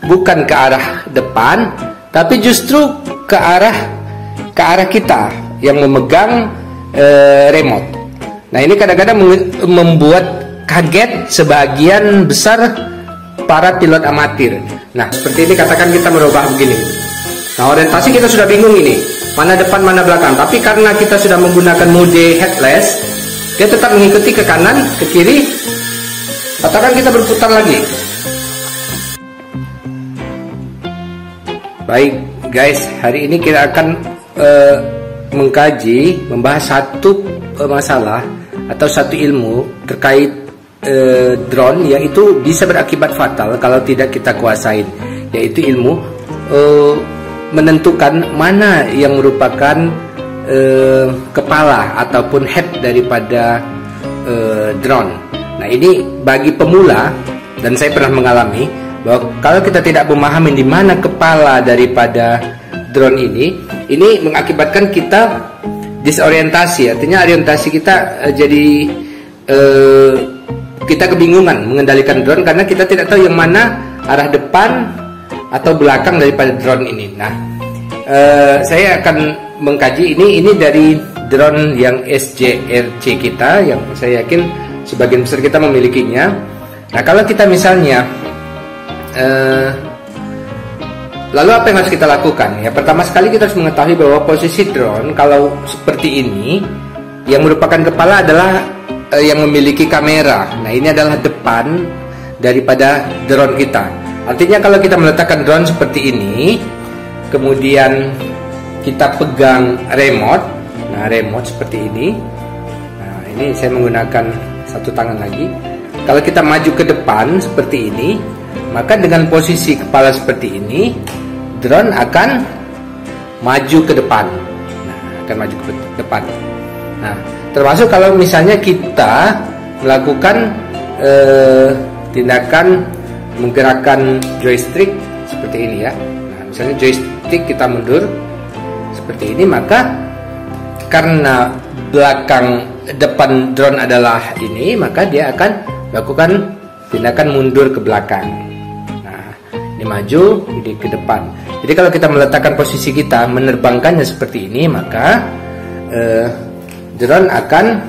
bukan ke arah depan, tapi justru ke arah kita yang memegang remote. Nah, ini kadang-kadang membuat kaget sebagian besar para pilot amatir. Nah, seperti ini katakan kita merubah begini. Nah, orientasi kita sudah bingung ini, mana depan mana belakang. Tapi karena kita sudah menggunakan mode headless, dia tetap mengikuti ke kanan, ke kiri. Katakan kita berputar lagi. Baik guys, hari ini kita akan membahas satu masalah atau satu ilmu terkait drone yang itu bisa berakibat fatal kalau tidak kita kuasain, yaitu ilmu menentukan mana yang merupakan kepala ataupun head daripada drone. Nah, ini bagi pemula, dan saya pernah mengalami bahwa kalau kita tidak memahami di mana kepala daripada drone ini mengakibatkan kita disorientasi. Artinya orientasi kita jadi kita kebingungan mengendalikan drone karena kita tidak tahu yang mana arah depan atau belakang daripada drone ini. Nah, saya akan mengkaji ini dari drone yang SJRC kita, yang saya yakin sebagian besar kita memilikinya. Nah, kalau kita misalnya lalu apa yang harus kita lakukan? Ya, pertama sekali kita harus mengetahui bahwa posisi drone kalau seperti ini, yang merupakan kepala adalah yang memiliki kamera. Nah, ini adalah depan daripada drone kita. Artinya kalau kita meletakkan drone seperti ini, kemudian kita pegang remote. Nah, remote seperti ini. Nah, ini saya menggunakan satu tangan lagi. Kalau kita maju ke depan seperti ini, maka dengan posisi kepala seperti ini, drone akan maju ke depan. Nah, akan maju ke depan. Nah, termasuk kalau misalnya kita melakukan tindakan menggerakkan joystick seperti ini ya. Nah, misalnya joystick kita mundur seperti ini, maka karena depan drone adalah ini, maka dia akan melakukan tindakan mundur ke belakang. Nah, ini maju, ini ke depan. Jadi kalau kita meletakkan posisi kita, menerbangkannya seperti ini, maka drone akan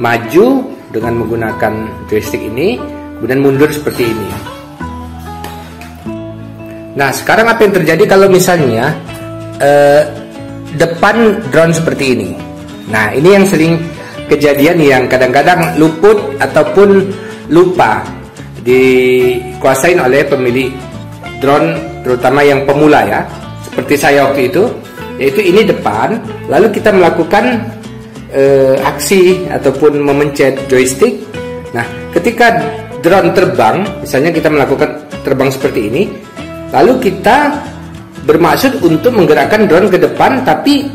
maju dengan menggunakan joystick ini, kemudian mundur seperti ini. Nah, sekarang apa yang terjadi kalau misalnya depan drone seperti ini? Nah, ini yang sering kejadian, yang kadang-kadang luput ataupun lupa dikuasain oleh pemilik drone, terutama yang pemula ya, seperti saya waktu itu, yaitu ini depan, lalu kita melakukan aksi ataupun memencet joystick. Nah, ketika drone terbang, misalnya kita melakukan terbang seperti ini, lalu kita bermaksud untuk menggerakkan drone ke depan, tapi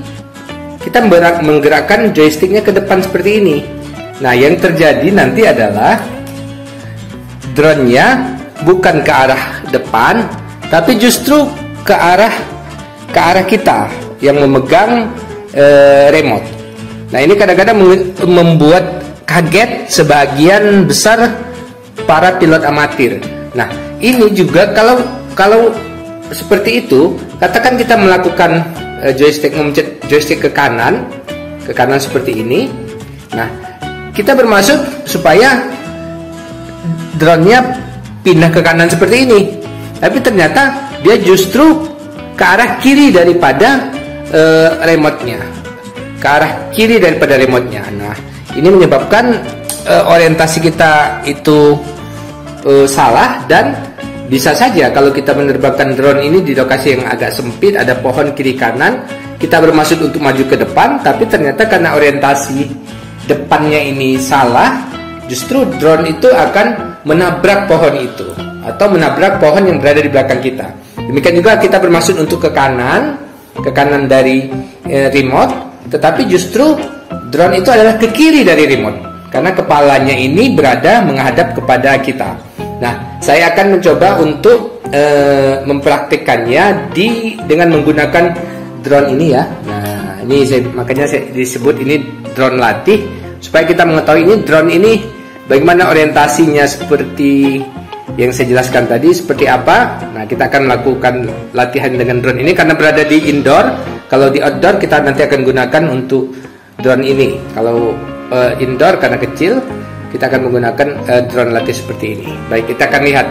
kita menggerakkan joysticknya ke depan seperti ini. Nah, yang terjadi nanti adalah drone-nya bukan ke arah depan, tapi justru ke arah kita yang memegang remote. Nah, ini kadang-kadang membuat kaget sebagian besar para pilot amatir. Nah, ini juga kalau seperti itu, katakan kita melakukan memencet joystick ke kanan seperti ini. Nah, kita bermaksud supaya drone-nya pindah ke kanan seperti ini, tapi ternyata dia justru ke arah kiri daripada remote-nya, ke arah kiri daripada remote-nya. Nah, ini menyebabkan orientasi kita itu salah, dan bisa saja kalau kita menerbangkan drone ini di lokasi yang agak sempit, ada pohon kiri kanan, kita bermaksud untuk maju ke depan, tapi ternyata karena orientasi depannya ini salah, justru drone itu akan menabrak pohon itu atau menabrak pohon yang berada di belakang kita. Demikian juga kita bermaksud untuk ke kanan dari remote, tetapi justru drone itu adalah ke kiri dari remote karena kepalanya ini berada menghadap kepada kita. Nah, saya akan mencoba untuk mempraktikkannya dengan menggunakan drone ini ya. Nah, ini makanya saya disebut ini drone latih, supaya kita mengetahui ini drone ini bagaimana orientasinya seperti yang saya jelaskan tadi seperti apa. Nah, kita akan melakukan latihan dengan drone ini karena berada di indoor. Kalau di outdoor kita nanti akan gunakan untuk drone ini. Kalau indoor karena kecil, kita akan menggunakan drone latih seperti ini. Baik, kita akan lihat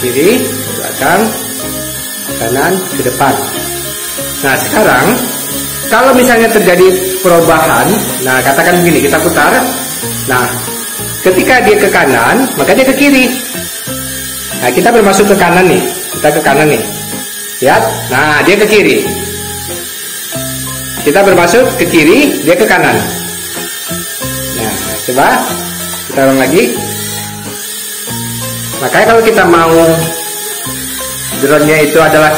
kiri, ke belakang, kanan, ke depan. Nah, sekarang kalau misalnya terjadi perubahan, nah katakan begini, kita putar. Nah, ketika dia ke kanan, maka dia ke kiri. Nah, kita bermasuk ke kanan nih. Kita ke kanan nih. Lihat. Nah, dia ke kiri. Kita bermasuk ke kiri, dia ke kanan. Nah, coba kita ulang lagi. Makanya kalau kita mau drone-nya itu adalah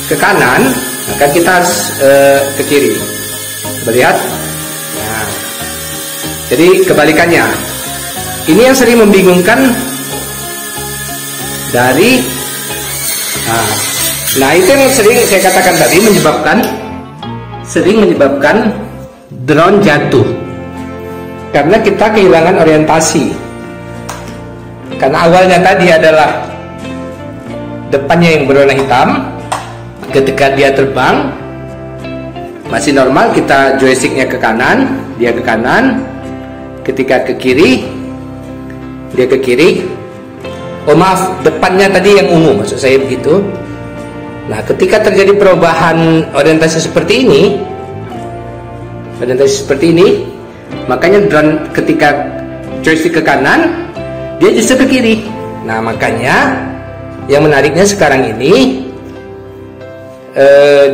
ke kanan, maka kita harus ke kiri. Coba lihat. Nah, jadi kebalikannya. Ini yang sering membingungkan dari nah itu yang sering saya katakan tadi menyebabkan drone jatuh karena kita kehilangan orientasi. Karena awalnya tadi adalah depannya yang berwarna hitam. Ketika dia terbang masih normal, kita joysticknya ke kanan, dia ke kanan. Ketika ke kiri, dia ke kiri. Oh maaf, depannya tadi yang ungu, maksud saya begitu. Nah, ketika terjadi perubahan orientasi seperti ini, makanya drone ketika joystick ke kanan, dia justru ke kiri. Nah, makanya yang menariknya sekarang ini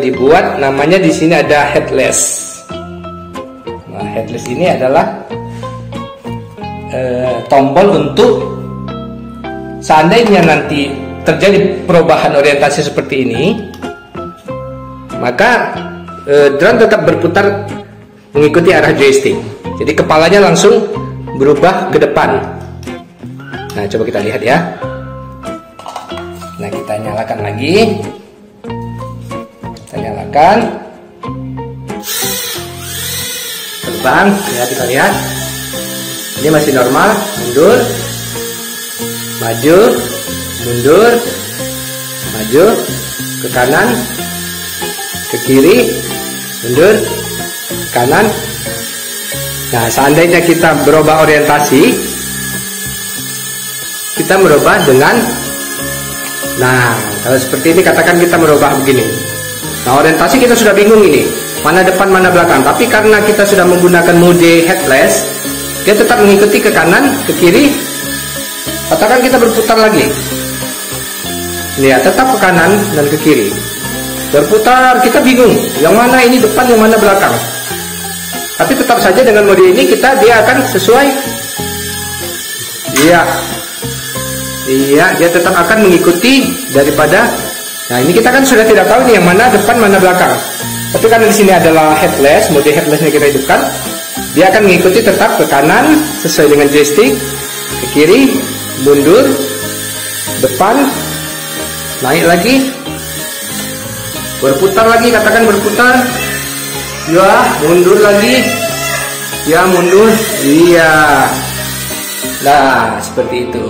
dibuat namanya di sini ada headless. Nah, headless ini adalah tombol untuk seandainya nanti terjadi perubahan orientasi seperti ini, maka drone tetap berputar mengikuti arah joystick. Jadi kepalanya langsung berubah ke depan. Nah, coba kita lihat ya. Nah, kita nyalakan lagi. Kita nyalakan. Terbang, ya kita lihat. Ini masih normal, mundur. Maju, mundur. Maju, ke kanan. Ke kiri, mundur. Kanan. Nah, seandainya kita berubah orientasi, kita merubah dengan, nah kalau seperti ini katakan kita merubah begini. Nah, orientasi kita sudah bingung ini, mana depan mana belakang. Tapi karena kita sudah menggunakan mode headless, dia tetap mengikuti ke kanan, ke kiri. Katakan kita berputar lagi, lihat tetap ke kanan dan ke kiri. Berputar, kita bingung, yang mana ini depan, yang mana belakang. Tapi tetap saja dengan mode ini dia akan sesuai. Iya, dia tetap akan mengikuti daripada. Nah, ini kita kan sudah tidak tahu nih yang mana depan mana belakang. Tapi karena di sini adalah headless, mode headlessnya kita hidupkan, dia akan mengikuti tetap ke kanan sesuai dengan joystick, ke kiri, mundur, depan, naik lagi, berputar lagi, katakan berputar, ya mundur lagi, ya mundur, iya. Nah, seperti itu.